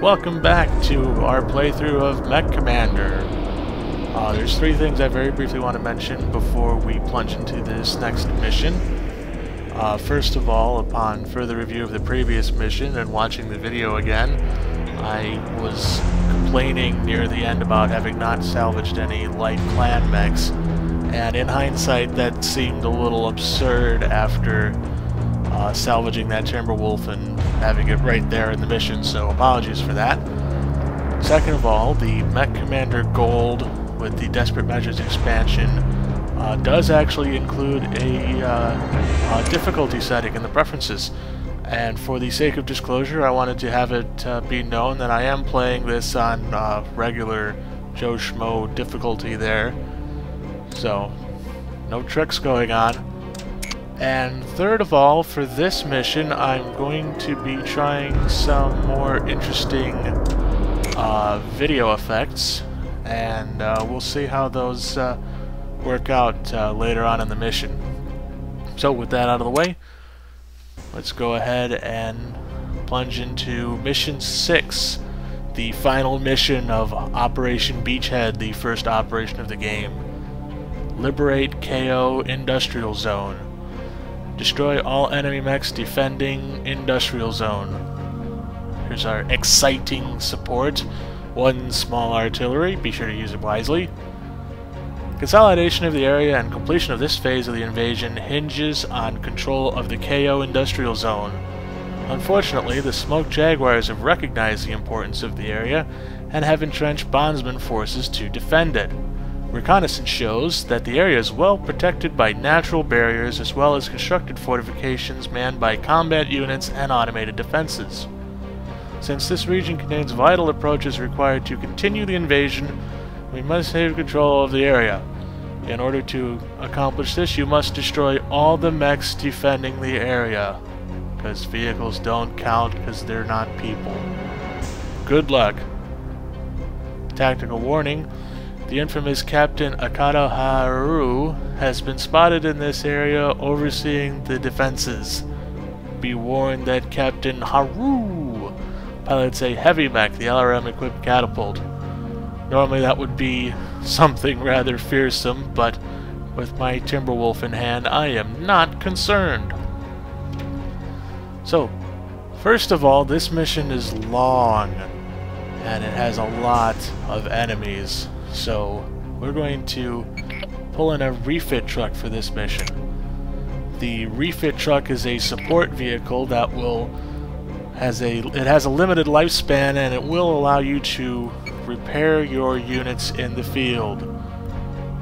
Welcome back to our playthrough of MechCommander. There's three things I very briefly want to mention before we plunge into this next mission. First of all, upon further review of the previous mission and watching the video again, I was complaining near the end about having not salvaged any light clan mechs, and in hindsight that seemed a little absurd after salvaging that Timberwolf and having it right there in the mission, so apologies for that. Second of all, the MechCommander Gold with the Desperate Measures expansion does actually include a difficulty setting in the preferences. And for the sake of disclosure, I wanted to have it be known that I am playing this on regular Joe Schmo difficulty there. So, no tricks going on. And third of all, for this mission, I'm going to be trying some more interesting video effects, and we'll see how those work out later on in the mission. So with that out of the way, let's go ahead and plunge into Mission 6, the final mission of Operation Beachhead, the first operation of the game. Liberate KO Industrial Zone. Destroy all enemy mechs defending Industrial Zone. Here's our exciting support. One small artillery, be sure to use it wisely. Consolidation of the area and completion of this phase of the invasion hinges on control of the KO Industrial Zone. Unfortunately, the Smoke Jaguars have recognized the importance of the area and have entrenched bondsman forces to defend it. Reconnaissance shows that the area is well protected by natural barriers as well as constructed fortifications manned by combat units and automated defenses. Since this region contains vital approaches required to continue the invasion, we must have control of the area. In order to accomplish this, you must destroy all the mechs defending the area, because vehicles don't count because they're not people. Good luck. Tactical warning. The infamous Captain Akata Haru has been spotted in this area overseeing the defenses. Be warned that Captain Haru pilots a heavy mech, the LRM-equipped catapult. Normally that would be something rather fearsome, but with my Timberwolf in hand, I am not concerned. So, first of all, this mission is long, and it has a lot of enemies. So we're going to pull in a refit truck for this mission. The refit truck is a support vehicle that has a limited lifespan, and it will allow you to repair your units in the field.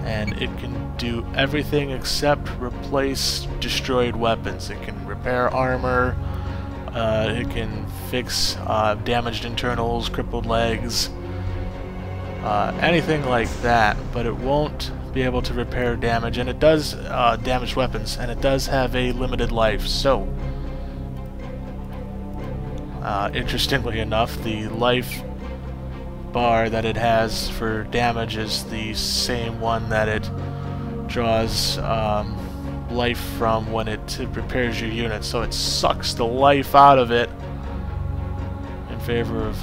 And it can do everything except replace destroyed weapons. It can repair armor, it can fix damaged internals, crippled legs, anything like that, but it won't be able to repair damage, and it does damaged weapons, and it does have a limited life. So, interestingly enough, the life bar that it has for damage is the same one that it draws life from when it repairs your unit, so it sucks the life out of it in favor of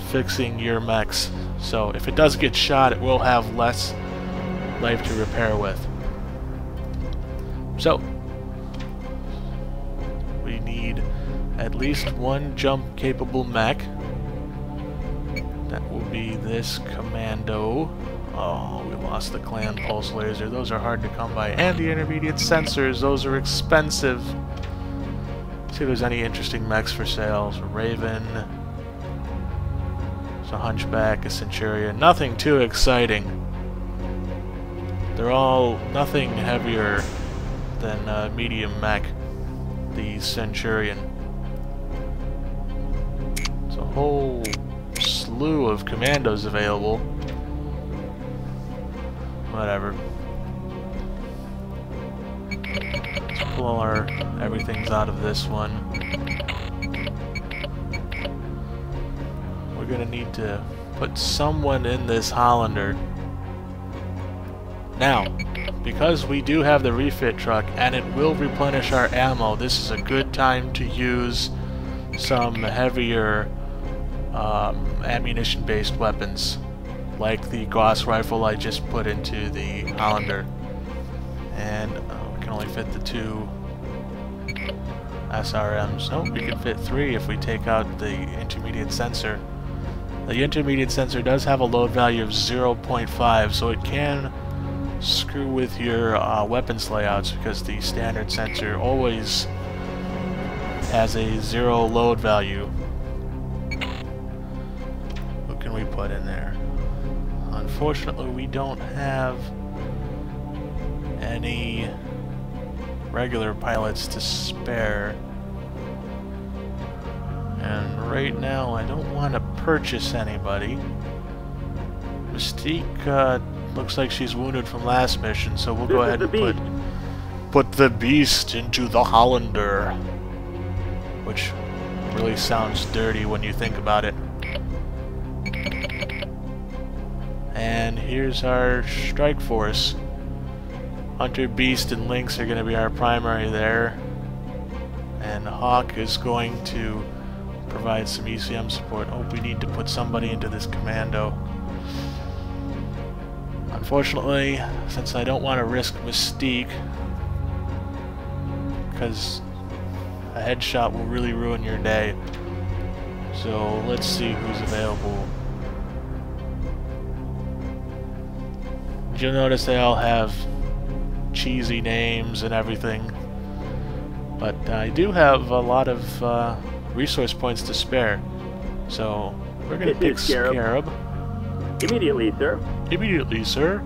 fixing your mechs. So if it does get shot, it will have less life to repair with. So we need at least one jump capable mech. That will be this commando. Oh, we lost the clan pulse laser. Those are hard to come by. And the intermediate sensors, those are expensive. Let's see if there's any interesting mechs for sale. So Raven, a Hunchback, a Centurion. Nothing too exciting. They're all nothing heavier than medium mech, the Centurion. There's a whole slew of commandos available. Whatever. Let's pull our everything's out of this one. We're gonna need to put someone in this Hollander. Now, because we do have the refit truck and it will replenish our ammo, this is a good time to use some heavier ammunition-based weapons, like the Gauss rifle I just put into the Hollander. And we can only fit the 2 SRMs. Oh, we can fit 3 if we take out the intermediate sensor. The intermediate sensor does have a load value of 0.5, so it can screw with your weapons layouts, because the standard sensor always has a 0 load value. What can we put in there? Unfortunately, we don't have any regular pilots to spare. And right now, I don't want to purchase anybody. Mystique looks like she's wounded from last mission, so we'll go ahead and put the beast into the Hollander. Which really sounds dirty when you think about it. And here's our strike force. Hunter, Beast, and Lynx are going to be our primary there. And Hawk is going to provide some ECM support. Oh, we need to put somebody into this commando. Unfortunately, since I don't want to risk Mystique, because a headshot will really ruin your day. So let's see who's available. You'll notice they all have cheesy names and everything, but I do have a lot of resource points to spare, so we're going to pick Scarab. Immediately, sir. Immediately, sir.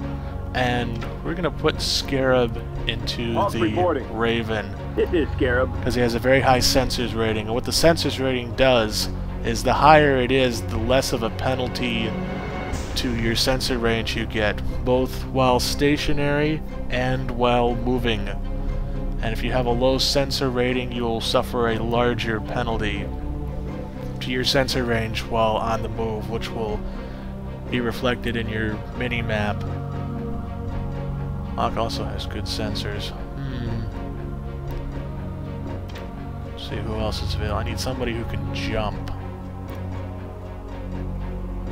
And we're going to put Scarab into the Raven. This is Scarab. Because he has a very high sensors rating, and what the sensors rating does is the higher it is, the less of a penalty to your sensor range you get, both while stationary and while moving. And if you have a low sensor rating, you'll suffer a larger penalty to your sensor range while on the move, which will be reflected in your mini-map. Hawk also has good sensors. Let's see who else is available. I need somebody who can jump.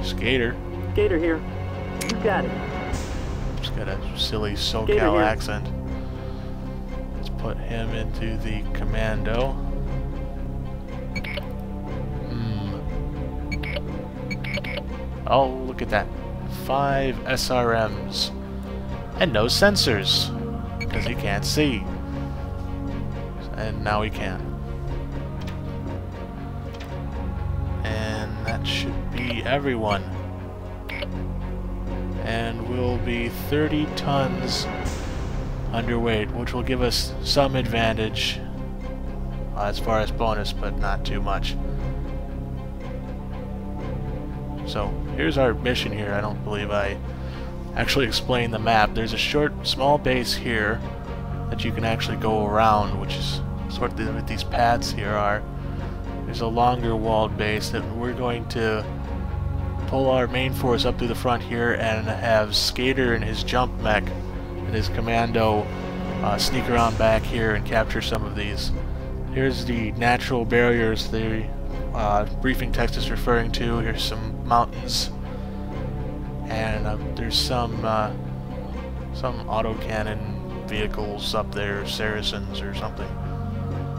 Skater. Skater here. You got it. He's got a silly SoCal accent. Let's put him into the commando. Oh, look at that. 5 SRMs. And no sensors. Because he can't see. And now he can. And that should be everyone. And we'll be 30 tons underweight, which will give us some advantage as far as bonus, but not too much. So here's our mission here. I don't believe I actually explained the map. There's a small base here that you can actually go around, which is sort of what these paths here are. There's a longer walled base that we're going to pull our main force up through the front here and have Skater and his jump mech and his commando sneak around back here and capture some of these. Here's the natural barriers the briefing text is referring to. Here's some mountains, and there's some autocannon vehicles up there, Saracens or something.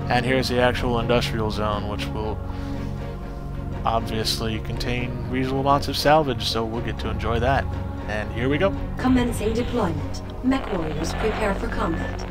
And here's the actual industrial zone, which will obviously contain reasonable amounts of salvage, so we'll get to enjoy that. And here we go. Commencing deployment. Mechwarriors prepare for combat.